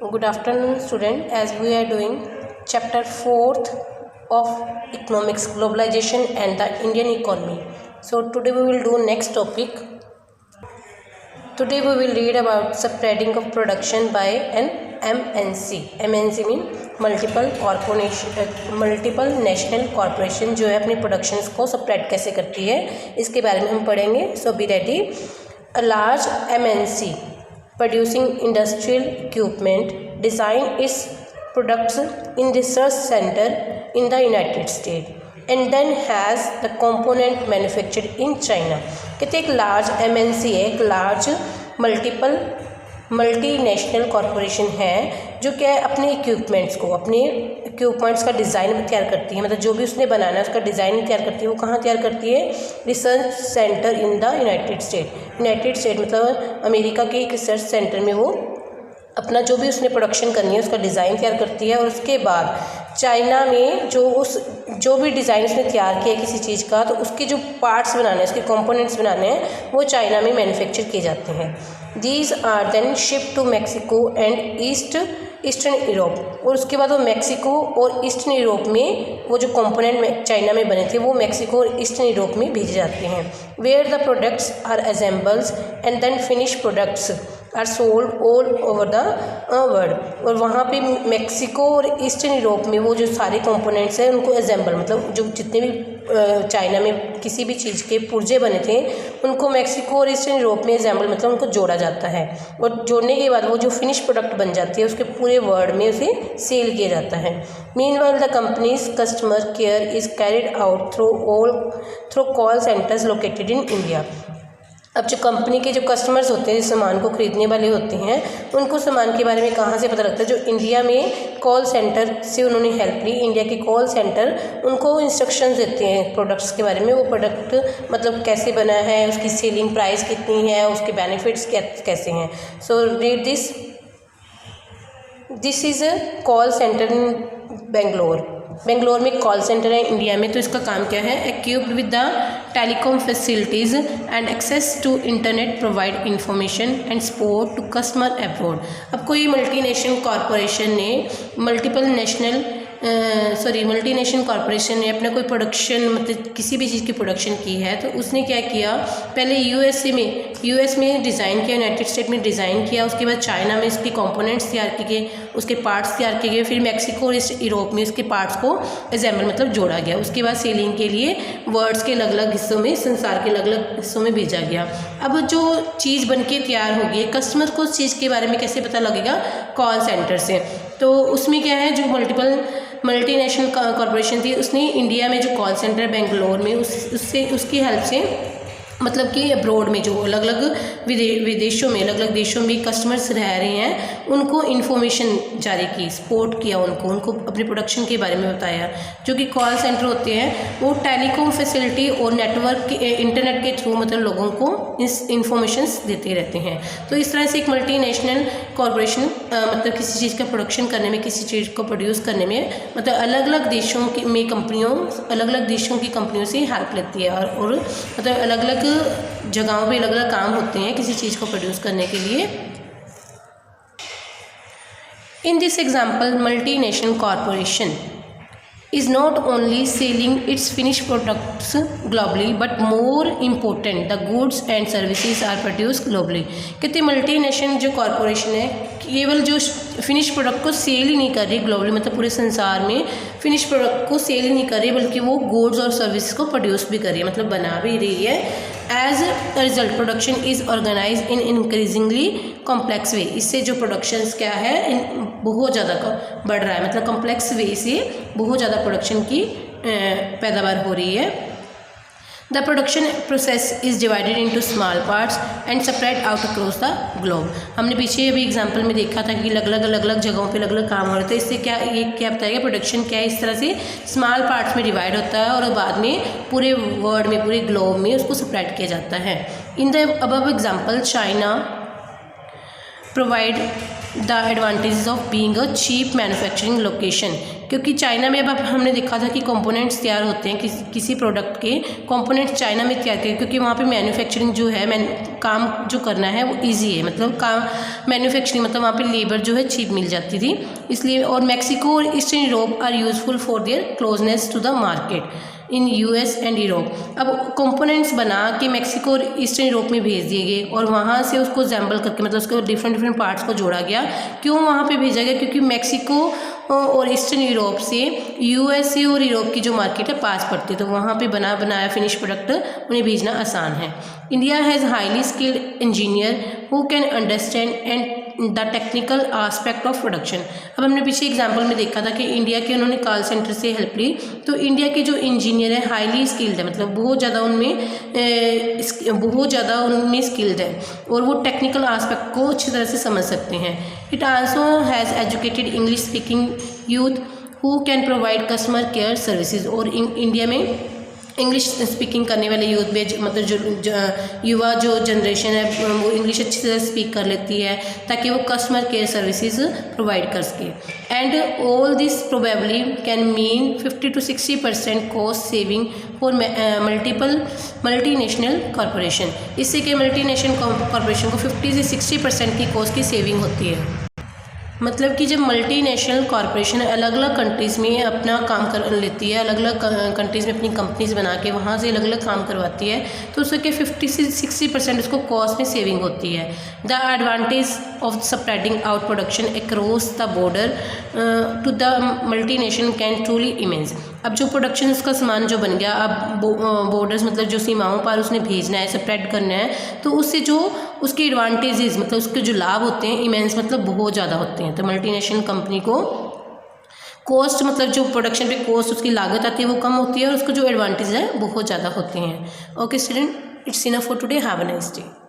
Good afternoon, student. As we are doing chapter 4th of economics, globalization and the Indian economy. So today we will do next topic. Today we will read about spreading of production by an MNC. MNC mean multiple national corporation जो है अपनी productions को spread कैसे करती है, इसके बारे में हम पढ़ेंगे. So be ready. A large MNC producing industrial equipment design its products in research center in the United States and then has the component manufactured in China. कहते एक लार्ज MNC है, एक लार्ज मल्टीनेशनल कॉरपोरेशन है जो क्या है अपने equipments का डिज़ाइन तैयार करती है. मतलब जो भी उसने बनाना है उसका डिज़ाइन तैयार करती है. वो कहाँ तैयार करती है? Research centre in the United state मतलब अमेरिका के एक रिसर्च सेंटर में वो अपना जो भी उसने प्रोडक्शन करनी है उसका डिज़ाइन तैयार करती है. और उसके बाद चाइना में जो भी डिज़ाइन उसने तैयार किया है किसी चीज़ का, तो उसके जो पार्ट्स बनाने हैं, उसके कंपोनेंट्स बनाने हैं, वो चाइना में मैन्युफैक्चर किए जाते हैं. These are then ship to Mexico and eastern Europe. और उसके बाद वो मैक्सिको और ईस्टर्न यूरोप में वो जो कंपोनेंट चाइना में बने थे वो मैक्सिको और ईस्टर्न यूरोप में भेजे जाते हैं. Where the products are assembles and then finish products are sold all over the world. और वहाँ पे मैक्सिको और ईस्टर्न यूरोप में वो जो सारे कंपोनेंट्स हैं उनको असेंबल मतलब जो जितने भी चाइना में किसी भी चीज़ के पुर्जे बने थे उनको मैक्सिको और ईस्टर्न यूरोप में असेंबल मतलब उनको जोड़ा जाता है. और जोड़ने के बाद वो जो फिनिश प्रोडक्ट बन जाती है उसके पूरे वर्ल्ड में उसे सेल किया जाता है. Meanwhile the companies customer care is carried out through call centres located in India. अब जो कंपनी के जो कस्टमर्स होते हैं, जिस सामान को ख़रीदने वाले होते हैं, उनको सामान के बारे में कहाँ से पता लगता है? जो इंडिया में कॉल सेंटर से उन्होंने हेल्प ली. इंडिया के कॉल सेंटर उनको इंस्ट्रक्शंस देते हैं प्रोडक्ट्स के बारे में. वो प्रोडक्ट मतलब कैसे बना है, उसकी सेलिंग प्राइस कितनी है, उसके बेनिफिट्स कैसे हैं. So read this is a call centre in Bangalore में कॉल सेंटर है इंडिया में. तो इसका काम क्या है? Equipped with the telecom facilities and access to internet provide information and support to customer abroad. अब कोई मल्टीनेशनल कॉरपोरेशन ने अपना कोई प्रोडक्शन मतलब किसी भी चीज़ की प्रोडक्शन की है, तो उसने क्या किया? पहले यूएस में डिज़ाइन किया, यूनाइटेड स्टेट में डिज़ाइन किया. उसके बाद चाइना में इसके कंपोनेंट्स तैयार किए गए, उसके पार्ट्स तैयार किए गए. फिर मैक्सिको और यूरोप में इसके पार्ट्स को असेंबल मतलब जोड़ा गया. उसके बाद सेलिंग के लिए वर्ल्ड्स के अलग अलग हिस्सों में, संसार के अलग अलग हिस्सों में भेजा गया. अब जो चीज़ बनके तैयार होगी, कस्टमर को उस चीज़ के बारे में कैसे पता लगेगा? कॉल सेंटर से. तो उसमें क्या है, जो मल्टीनेशनल कॉरपोरेशन थी उसने इंडिया में जो कॉल सेंटर है बेंगलोर में उसकी हेल्प से मतलब कि अब्रॉड में जो अलग अलग विदेशों में अलग अलग देशों में कस्टमर्स रह रहे हैं उनको इन्फॉर्मेशन जारी की, सपोर्ट किया, उनको अपने प्रोडक्शन के बारे में बताया. जो कि कॉल सेंटर होते हैं वो टेलीकॉम फैसिलिटी और नेटवर्क इंटरनेट के थ्रू मतलब लोगों को इस इन्फॉर्मेशंस देते रहते हैं. तो इस तरह से एक मल्टीनेशनल कॉरपोरेशन मतलब किसी चीज़ का प्रोडक्शन करने में, किसी चीज़ को प्रोड्यूस करने में मतलब अलग अलग देशों की कंपनियों से हेल्प लेती है. और मतलब अलग अलग जगहों पे अलग अलग काम होते हैं किसी चीज़ को प्रोड्यूस करने के लिए. In this example multinational corporation is not only selling its finished products globally but more important the goods and services are produced globally. कहते मल्टीनेशनल जो कॉरपोरेशन है केवल जो फिनिश प्रोडक्ट को सेल ही नहीं कर रही ग्लोबली मतलब पूरे संसार में फिनिश प्रोडक्ट को सेल ही नहीं कर रही बल्कि वो गुड्स और सर्विसेज को प्रोड्यूस भी कर रही है मतलब बना भी रही है. As a result production is organise in increasingly complex way. इससे जो प्रोडक्शंस क्या है बहुत ज़्यादा बढ़ रहा है मतलब कॉम्प्लेक्स वे से बहुत ज़्यादा प्रोडक्शन की पैदावार हो रही है. The production process is divided into small parts and spread out across the globe. हमने पीछे अभी एग्जांपल में देखा था कि अलग अलग जगहों पे अलग अलग काम हो रहे थे. इससे क्या बताएगा प्रोडक्शन क्या है? इस तरह से स्मॉल पार्ट्स में डिवाइड होता है और बाद में पूरे वर्ल्ड में पूरे ग्लोब में उसको स्प्रेड किया जाता है. In the above example China provide the advantages of being a cheap manufacturing location. क्योंकि चाइना में अब हमने देखा था कि कंपोनेंट्स तैयार होते हैं, किसी प्रोडक्ट के कंपोनेंट्स चाइना में तैयार किए, क्योंकि वहाँ पे मैन्युफैक्चरिंग जो है काम जो करना है वो ईजी है, मतलब काम मैन्युफैक्चरिंग मतलब वहाँ पे लेबर जो है चीप मिल जाती थी इसलिए। और मैक्सिको और eastern Europe are useful for their closeness to the market in US and Europe. अब कंपोनेंट्स बना के मैक्सिको और ईस्टर्न यूरोप में भेज दिए गए और वहाँ से उसको असेंबल करके मतलब उसको डिफरेंट पार्ट्स को जोड़ा गया। क्यों वहाँ पे भेजा गया? क्योंकि मैक्सिको और ईस्टर्न यूरोप से यूएसए और यूरोप की जो मार्केट है पास पड़ती है, तो वहाँ पे बनाया फिनिश प्रोडक्ट उन्हें भेजना आसान है। India has highly skilled engineer who can understand and the technical aspect of production. अब हमने पीछे एग्जांपल में देखा था कि इंडिया के उन्होंने कॉल सेंटर से हेल्प ली, तो इंडिया के जो इंजीनियर है हाईली स्किल्ड है, मतलब बहुत ज़्यादा उनमें स्किल्ड है और वो टेक्निकल आस्पेक्ट को अच्छी तरह से समझ सकते हैं। It also has educated English speaking youth who can provide customer care services. और इंडिया में इंग्लिश स्पीकिंग करने वाले यूथ में मतलब जो युवा जो जनरेशन है वो इंग्लिश अच्छी तरह स्पीक कर लेती है ताकि वो कस्टमर केयर सर्विसेज प्रोवाइड कर सके। And all this probably can mean 50 to 60% cost saving for multinational corporation. इससे कि मल्टीनेशनल कॉरपोरेशन को 50 से 60% की कॉस्ट की सेविंग होती है। मतलब कि जब मल्टीनेशनल कॉरपोरेशन अलग अलग कंट्रीज़ में अपना काम कर लेती है, अलग अलग कंट्रीज़ में अपनी कंपनीज बना के वहाँ से अलग अलग काम करवाती है, तो उसके 50 से 60% उसको कॉस्ट में सेविंग होती है। The advantage of spreading out production across the border to the multinational can truly image. अब जो प्रोडक्शन उसका सामान जो बन गया, अब बॉर्डर्स मतलब जो सीमाओं पर उसने भेजना है, स्प्रेड करना है, तो उससे जो उसके एडवांटेजेस मतलब उसके जो लाभ होते हैं इमेंस मतलब बहुत ज़्यादा होते हैं। तो मल्टीनेशनल कंपनी को कॉस्ट मतलब जो प्रोडक्शन पे कॉस्ट उसकी लागत आती है वो कम होती है और उसको जो एडवांटेज है बहुत ज़्यादा होते हैं। Okay student, it's enough for today, have a nice day.